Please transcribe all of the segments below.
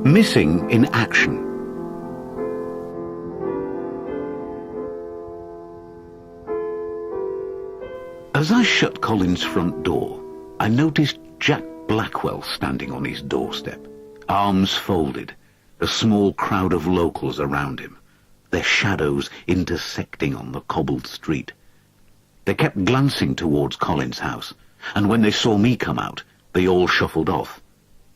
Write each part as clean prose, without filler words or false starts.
Missing in action. As I shut Colin's front door, I noticed Jack Blackwell standing on his doorstep, arms folded, a small crowd of locals around him, their shadows intersecting on the cobbled street. They kept glancing towards Colin's house, and when they saw me come out, they all shuffled off,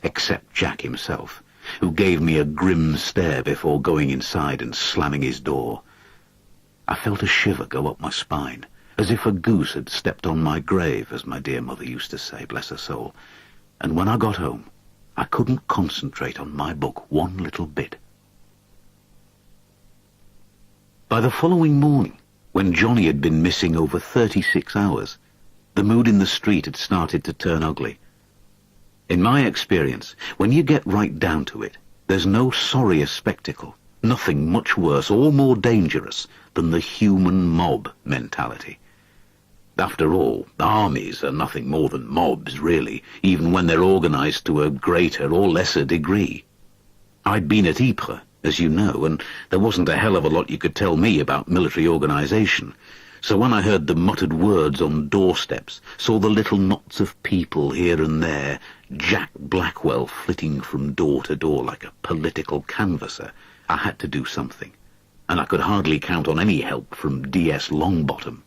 except Jack himself, who gave me a grim stare before going inside and slamming his door. I felt a shiver go up my spine, as if a goose had stepped on my grave, as my dear mother used to say, bless her soul, and when I got home, I couldn't concentrate on my book one little bit. By the following morning, when Johnny had been missing over 36 hours, the mood in the street had started to turn ugly. In my experience, when you get right down to it, there's no sorrier spectacle, nothing much worse or more dangerous than the human mob mentality. After all, armies are nothing more than mobs, really, even when they're organized to a greater or lesser degree. I'd been at Ypres, as you know, and there wasn't a hell of a lot you could tell me about military organization. So when I heard the muttered words on doorsteps, saw the little knots of people here and there, Jack Blackwell flitting from door to door like a political canvasser, I had to do something, and I could hardly count on any help from D.S. Longbottom.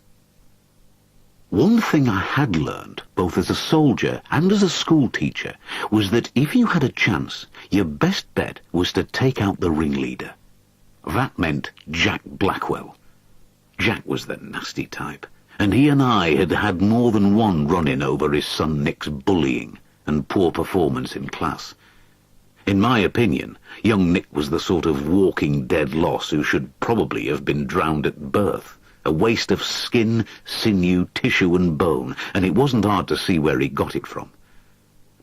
One thing I had learned, both as a soldier and as a school teacher, was that if you had a chance, your best bet was to take out the ringleader. That meant Jack Blackwell. Jack was the nasty type, and he and I had had more than one run-in over his son Nick's bullying and poor performance in class. In my opinion, young Nick was the sort of walking dead loss who should probably have been drowned at birth. A waste of skin, sinew, tissue and bone, and it wasn't hard to see where he got it from.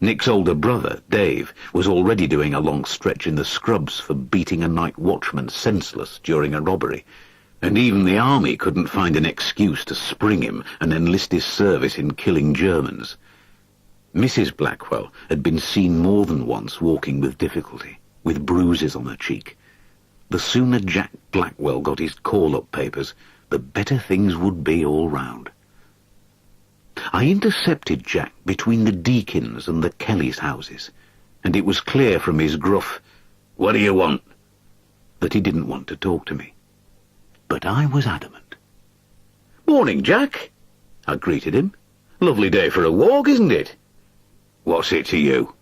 Nick's older brother, Dave, was already doing a long stretch in the scrubs for beating a night watchman senseless during a robbery, and even the army couldn't find an excuse to spring him and enlist his service in killing Germans. Mrs. Blackwell had been seen more than once walking with difficulty, with bruises on her cheek. The sooner Jack Blackwell got his call-up papers, the better things would be all round. I intercepted Jack between the Deakins and the Kellys' houses, and it was clear from his gruff, "What do you want?" that he didn't want to talk to me. But I was adamant. "Morning, Jack," I greeted him. "Lovely day for a walk, isn't it?" "What's it to you?"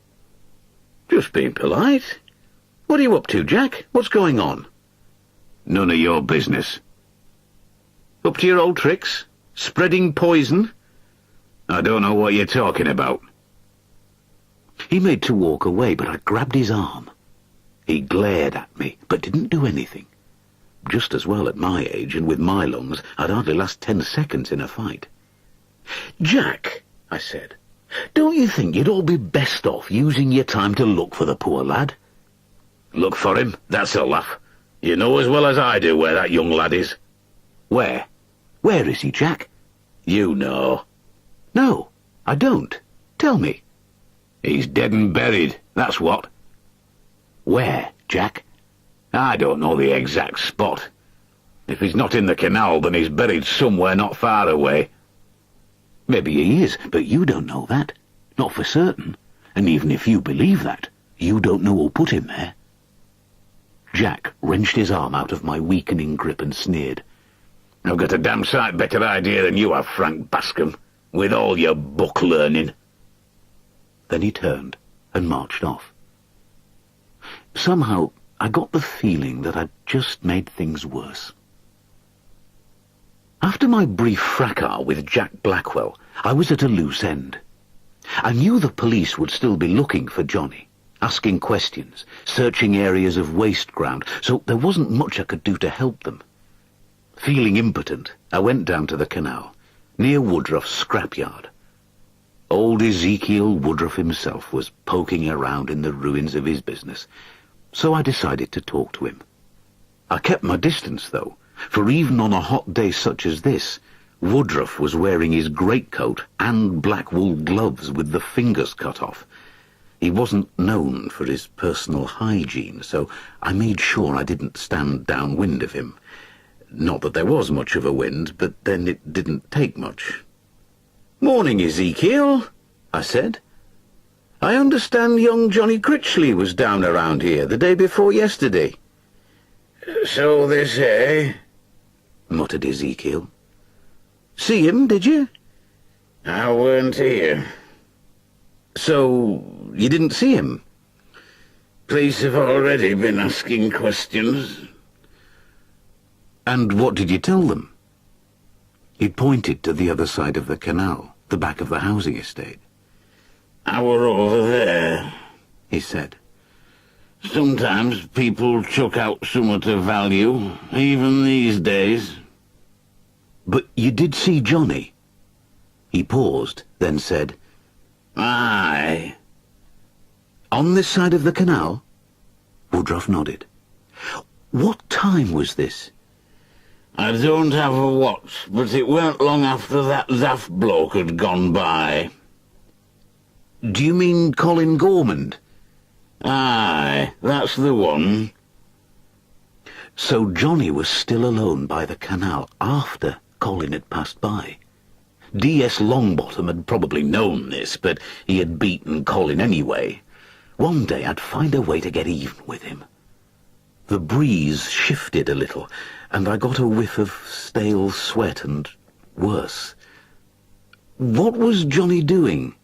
"Just being polite. What are you up to, Jack? What's going on?" "None of your business." "Up to your old tricks? Spreading poison?" "I don't know what you're talking about." He made to walk away, but I grabbed his arm. He glared at me, but didn't do anything. Just as well at my age, and with my lungs, I'd hardly last 10 seconds in a fight. "Jack," I said, "don't you think you'd all be best off using your time to look for the poor lad?" "Look for him? That's a laugh. You know as well as I do where that young lad is." "Where? Where is he, Jack?" "You know." "No, I don't. Tell me." "He's dead and buried, that's what." "Where, Jack?" "I don't know the exact spot. If he's not in the canal, then he's buried somewhere not far away." "Maybe he is, but you don't know that. Not for certain. And even if you believe that, you don't know who put him there." Jack wrenched his arm out of my weakening grip and sneered. "I've got a damn sight better idea than you have, Frank Bascom, with all your book learning." Then he turned and marched off. Somehow, I got the feeling that I'd just made things worse. After my brief fracas with Jack Blackwell, I was at a loose end. I knew the police would still be looking for Johnny, asking questions, searching areas of waste ground, so there wasn't much I could do to help them. Feeling impotent, I went down to the canal, near Woodruff's scrapyard. Old Ezekiel Woodruff himself was poking around in the ruins of his business, so I decided to talk to him. I kept my distance, though, for even on a hot day such as this, Woodruff was wearing his greatcoat and black wool gloves with the fingers cut off. He wasn't known for his personal hygiene, so I made sure I didn't stand downwind of him. Not that there was much of a wind, but then it didn't take much. "Morning, Ezekiel," I said. "I understand young Johnny Critchley was down around here the day before yesterday." "So they say," muttered Ezekiel. "See him, did you?" "I weren't here." "So you didn't see him?" "Police have already been asking questions." "And what did you tell them?" He pointed to the other side of the canal, the back of the housing estate. "I were over there," he said. "Sometimes people chuck out summat of value, even these days." "But you did see Johnny?" He paused, then said, "Aye." "On this side of the canal?" Woodruff nodded. "What time was this?" "I don't have a watch, but it weren't long after that daft bloke had gone by." "Do you mean Colin Gormand?" "Aye, that's the one." So Johnny was still alone by the canal after Colin had passed by. D.S. Longbottom had probably known this, but he had beaten Colin anyway. One day I'd find a way to get even with him. The breeze shifted a little, and I got a whiff of stale sweat and worse. What was Johnny doing?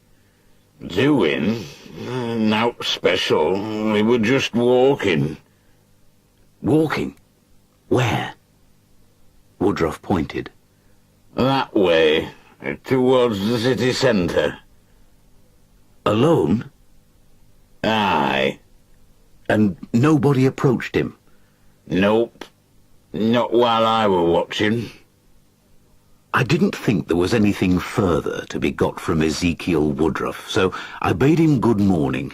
"Doing? Nowt special. We were just walking." "Walking? Where?" Woodruff pointed. "That way, towards the city centre." "Alone?" "Aye." "And nobody approached him?" "Nope. Not while I were watching." I didn't think there was anything further to be got from Ezekiel Woodruff, so I bade him good morning.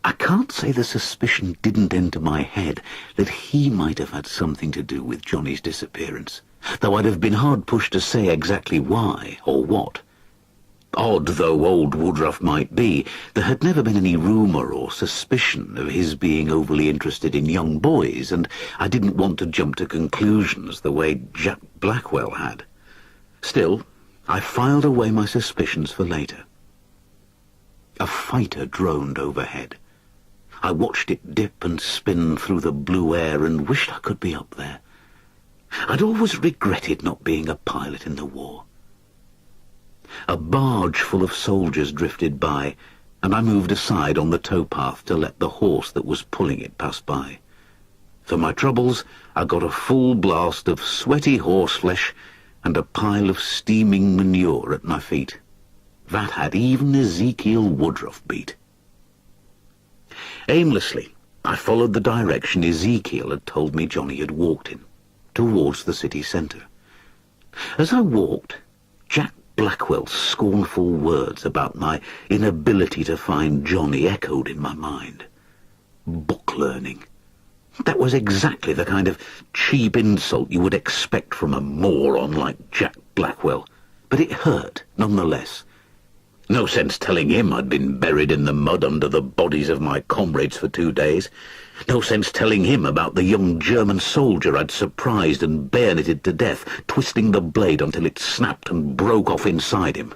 I can't say the suspicion didn't enter my head that he might have had something to do with Johnny's disappearance, though I'd have been hard-pushed to say exactly why or what. Odd though old Woodruff might be, there had never been any rumour or suspicion of his being overly interested in young boys, and I didn't want to jump to conclusions the way Jack Blackwell had. Still, I filed away my suspicions for later. A fighter droned overhead. I watched it dip and spin through the blue air and wished I could be up there. I'd always regretted not being a pilot in the war. A barge full of soldiers drifted by, and I moved aside on the towpath to let the horse that was pulling it pass by. For my troubles, I got a full blast of sweaty horseflesh and a pile of steaming manure at my feet. That had even Ezekiel Woodruff beat. Aimlessly, I followed the direction Ezekiel had told me Johnny had walked in, towards the city centre. As I walked, Jack Blackwell's scornful words about my inability to find Johnny echoed in my mind. Book learning. That was exactly the kind of cheap insult you would expect from a moron like Jack Blackwell, but it hurt nonetheless. No sense telling him I'd been buried in the mud under the bodies of my comrades for 2 days. No sense telling him about the young German soldier I'd surprised and bayoneted to death, twisting the blade until it snapped and broke off inside him.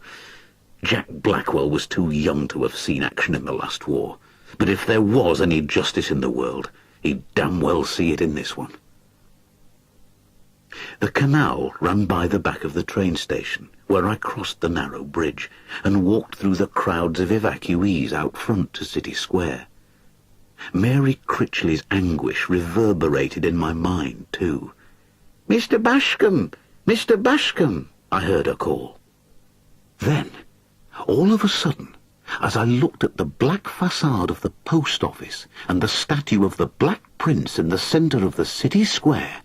Jack Blackwell was too young to have seen action in the last war, but if there was any justice in the world, he'd damn well see it in this one. The canal ran by the back of the train station, where I crossed the narrow bridge and walked through the crowds of evacuees out front to City Square. Mary Critchley's anguish reverberated in my mind, too. "Mr. Bashcombe! Mr. Bashcombe!" I heard her call. Then, all of a sudden, as I looked at the black facade of the post office and the statue of the Black Prince in the centre of the city square,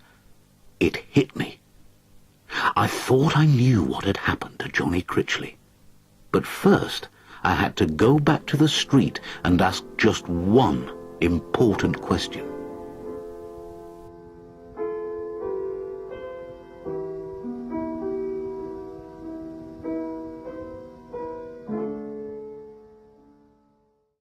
it hit me. I thought I knew what had happened to Johnny Critchley. But first, I had to go back to the street and ask just one important question.